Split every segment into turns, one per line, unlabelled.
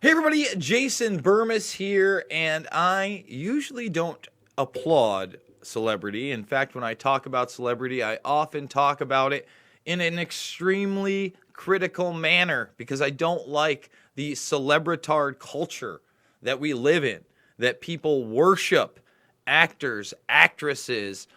Hey everybody, Jason Burmis here, and I usually don't applaud celebrity. In fact, when I talk about celebrity, I often talk about it in an extremely critical manner because I don't like the celebritard culture that we live in, that people worship actors, actresses,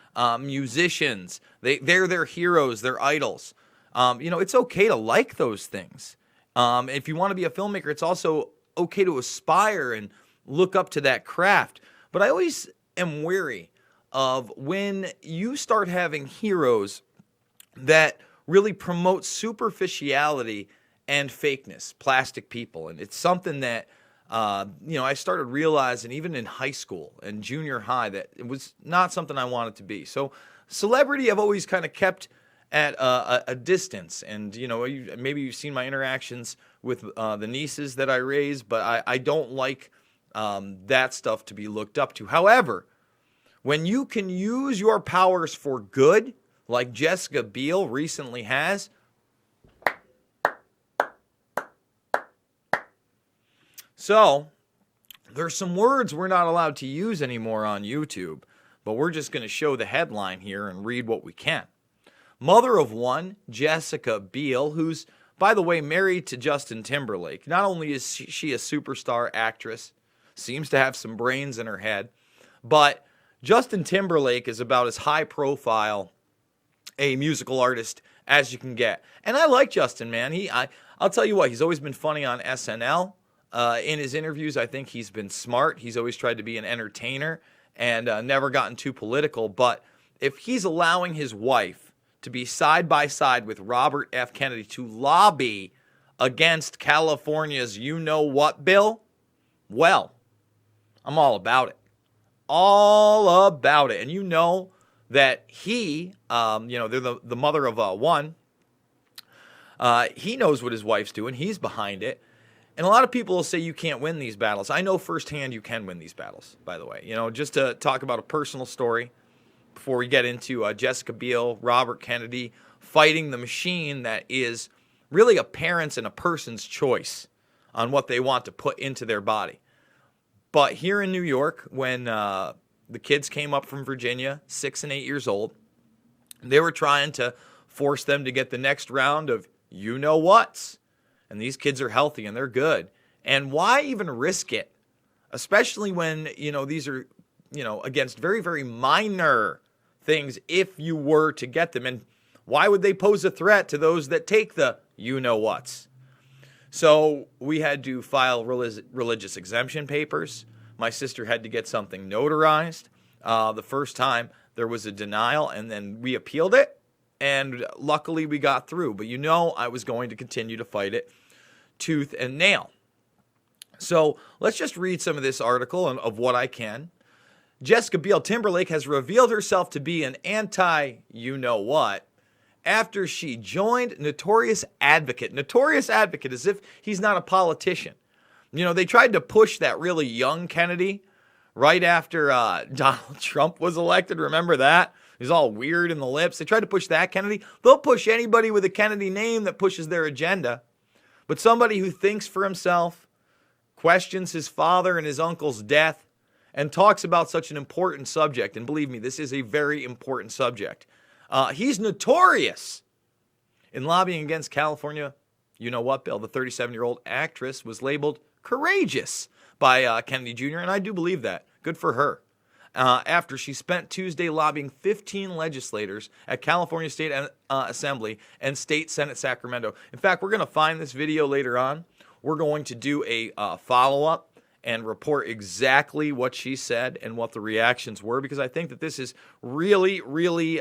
musicians. They're their heroes, their idols. It's okay to like those things. If you want to be a filmmaker, it's also okay to aspire and look up to that craft. But I always am wary of when you start having heroes that really promote superficiality and fakeness, plastic people. And it's something that, I started realizing even in high school and junior high that it was not something I wanted to be. So celebrity I've always kind of kept at a distance. And, maybe you've seen my interactions with the nieces that I raise, but I don't like that stuff to be looked up to. However, when you can use your powers for good, like Jessica Biel recently has, so there's some words we're not allowed to use anymore on YouTube, but we're just going to show the headline here and read what we can. Mother of one, Jessica Biel, who's, by the way, married to Justin Timberlake. Not only is she a superstar actress, seems to have some brains in her head, but Justin Timberlake is about as high profile a musical artist as you can get. And I like Justin, man. I'll tell you what, he's always been funny on SNL. In his interviews, I think he's been smart. He's always tried to be an entertainer and never gotten too political. But if he's allowing his wife to be side by side with Robert F. Kennedy to lobby against California's you-know-what bill, well, I'm all about it. All about it. And you know that he, they're the mother of one. He knows what his wife's doing. He's behind it. And a lot of people will say you can't win these battles. I know firsthand you can win these battles, by the way. Just to talk about a personal story before we get into Jessica Biel, Robert Kennedy, fighting the machine that is really a parent's and a person's choice on what they want to put into their body. But here in New York, when the kids came up from Virginia, 6 and 8 years old, they were trying to force them to get the next round of you-know-whats. And these kids are healthy and they're good. And why even risk it? Especially when, these are, against very, very minor things if you were to get them. And why would they pose a threat to those that take the you-know-whats? So we had to file religious exemption papers. My sister had to get something notarized. The first time there was a denial and then we appealed it. And luckily we got through. But I was going to continue to fight it tooth and nail. So let's just read some of this article of what I can. Jessica Biel Timberlake has revealed herself to be an anti-you-know-what after she joined Notorious Advocate. Notorious Advocate, as if he's not a politician. They tried to push that really young Kennedy right after Donald Trump was elected. Remember that? He's all weird in the lips. They tried to push that Kennedy. They'll push anybody with a Kennedy name that pushes their agenda. But somebody who thinks for himself, questions his father and his uncle's death, and talks about such an important subject, and believe me, this is a very important subject. He's notorious in lobbying against California. You know what, Bill? The 37-year-old actress was labeled courageous by Kennedy Jr., and I do believe that. Good for her. After she spent Tuesday lobbying 15 legislators at California State Assembly and State Senate Sacramento. In fact, we're going to find this video later on. We're going to do a follow-up and report exactly what she said and what the reactions were, because I think that this is really, really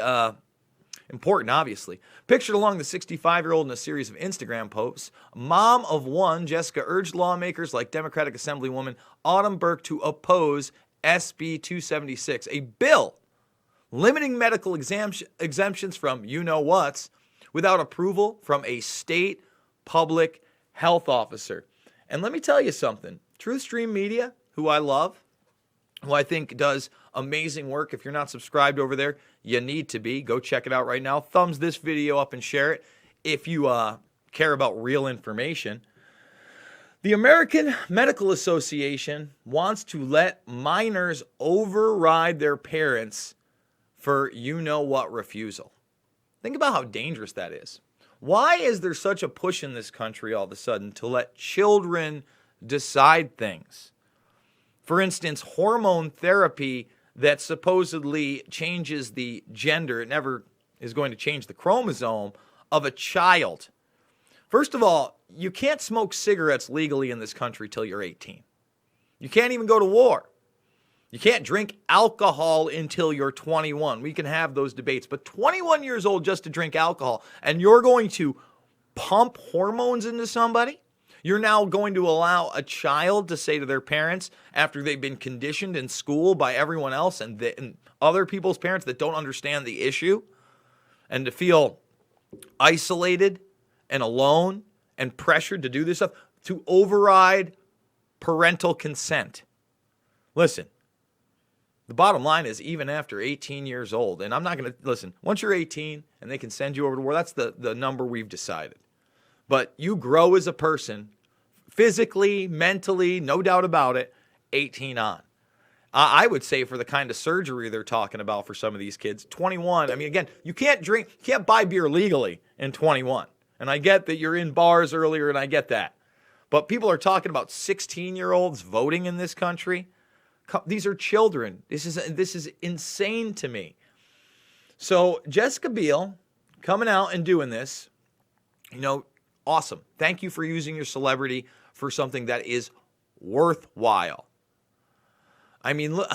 important, obviously. Pictured along the 65-year-old in a series of Instagram posts, mom of one, Jessica urged lawmakers like Democratic Assemblywoman Autumn Burke to oppose SB 276, a bill limiting medical exemptions from you-know-whats without approval from a state public health officer. And let me tell you something. TruthStream Media, who I love, who I think does amazing work. If you're not subscribed over there, you need to be. Go check it out right now. Thumbs this video up and share it if you care about real information. The American Medical Association wants to let minors override their parents for you-know-what refusal. Think about how dangerous that is. Why is there such a push in this country all of a sudden to let children decide things? For instance, hormone therapy that supposedly changes the gender, it never is going to change the chromosome of a child. First of all, you can't smoke cigarettes legally in this country till you're 18. You can't even go to war. You can't drink alcohol until you're 21. We can have those debates. But 21 years old just to drink alcohol, and you're going to pump hormones into somebody? You're now going to allow a child to say to their parents, after they've been conditioned in school by everyone else and other people's parents that don't understand the issue, and to feel isolated and alone and pressured to do this stuff, to override parental consent. Listen. The bottom line is, even after 18 years old, and I'm not going to, listen, once you're 18 and they can send you over to war, that's the number we've decided. But you grow as a person, physically, mentally, no doubt about it, 18 on. I would say for the kind of surgery they're talking about for some of these kids, 21. I mean, again, you can't buy beer legally in 21. And I get that you're in bars earlier, and I get that. But people are talking about 16-year-olds voting in this country. These are children. This is insane to me. So Jessica Biel coming out and doing this, awesome. Thank you for using your celebrity for something that is worthwhile. I mean, look,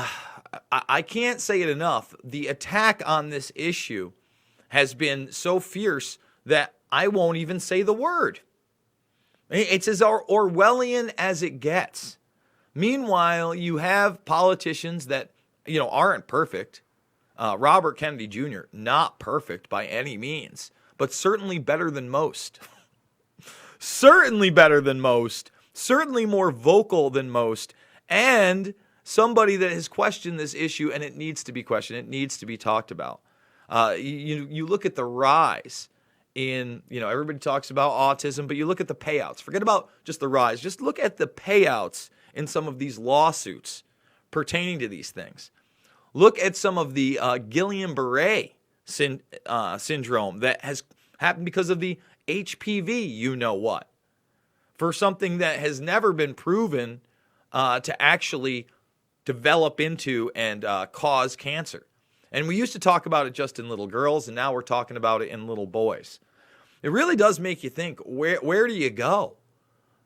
I can't say it enough. The attack on this issue has been so fierce that I won't even say the word. It's as Orwellian as it gets. Meanwhile, you have politicians that, aren't perfect. Robert Kennedy Jr., not perfect by any means, but certainly better than most. Certainly better than most. Certainly more vocal than most. And somebody that has questioned this issue, and it needs to be questioned. It needs to be talked about. You look at the rise in, everybody talks about autism, but you look at the payouts. Forget about just the rise. Just look at the payouts in some of these lawsuits pertaining to these things. Look at some of the Guillain-Barré syndrome that has happened because of the HPV, you-know-what, for something that has never been proven to actually develop into and cause cancer. And we used to talk about it just in little girls, and now we're talking about it in little boys. It really does make you think, where do you go?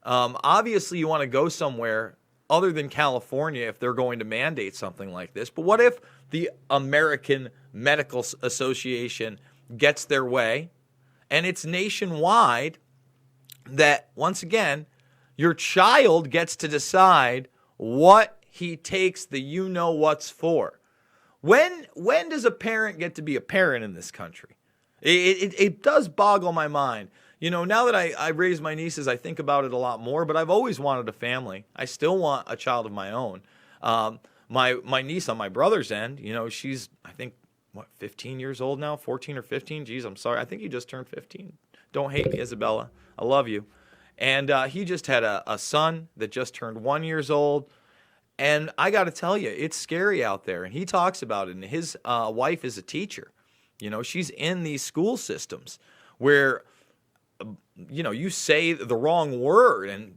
Obviously, you want to go somewhere other than California if they're going to mandate something like this. But what if the American Medical Association gets their way and it's nationwide, that, once again, your child gets to decide what he takes the you-know-what's for? When does a parent get to be a parent in this country? It does boggle my mind. Now that I raise my nieces, I think about it a lot more, but I've always wanted a family. I still want a child of my own. My niece on my brother's end, she's, I think, 15 years old now, 14 or 15? Geez, I'm sorry. I think he just turned 15. Don't hate me, Isabella. I love you. And he just had a son that just turned 1 year old. And I got to tell you, it's scary out there. And he talks about it. And his wife is a teacher. She's in these school systems where, you say the wrong word and,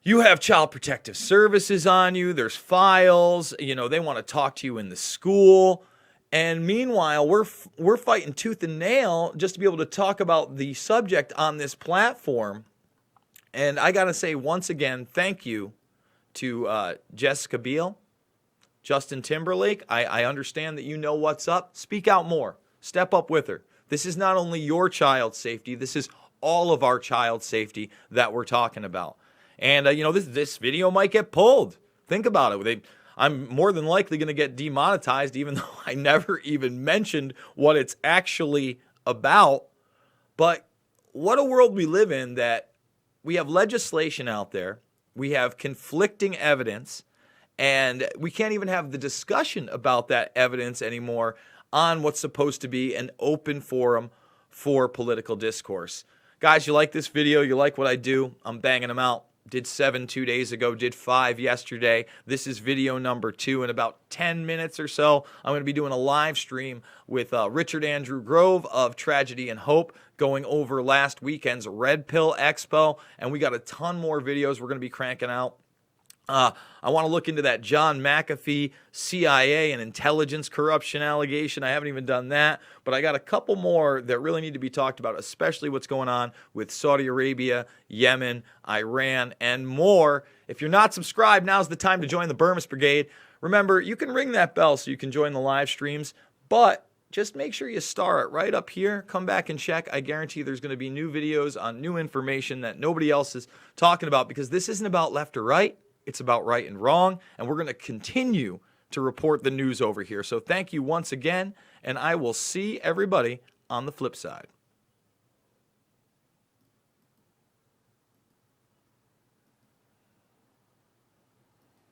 you have Child Protective Services on you. There's files. They want to talk to you in the school. And meanwhile, we're fighting tooth and nail just to be able to talk about the subject on this platform. And I got to say, once again, thank you to Jessica Biel, Justin Timberlake. I understand that you know what's up. Speak out more. Step up with her. This is not only your child's safety. This is all of our child's safety that we're talking about. And, this video might get pulled. Think about it. I'm more than likely going to get demonetized, even though I never even mentioned what it's actually about. But what a world we live in, that we have legislation out there. We have conflicting evidence, and we can't even have the discussion about that evidence anymore on what's supposed to be an open forum for political discourse. Guys, you like this video? You like what I do? I'm banging them out. Did 7 2 days ago, did 5 yesterday. This is video number 2. In about 10 minutes or so, I'm going to be doing a live stream with Richard Andrew Grove of Tragedy and Hope, going over last weekend's Red Pill Expo, and we got a ton more videos we're going to be cranking out. I want to look into that John McAfee CIA and intelligence corruption allegation. I haven't even done that, but I got a couple more that really need to be talked about, especially what's going on with Saudi Arabia, Yemen, Iran, and more. If you're not subscribed, now's the time to join the Burmese Brigade. Remember, you can ring that bell so you can join the live streams, but just make sure you star it right up here. Come back and check. I guarantee there's going to be new videos on new information that nobody else is talking about, because this isn't about left or right. It's about right and wrong, and we're going to continue to report the news over here. So thank you once again, and I will see everybody on the flip side.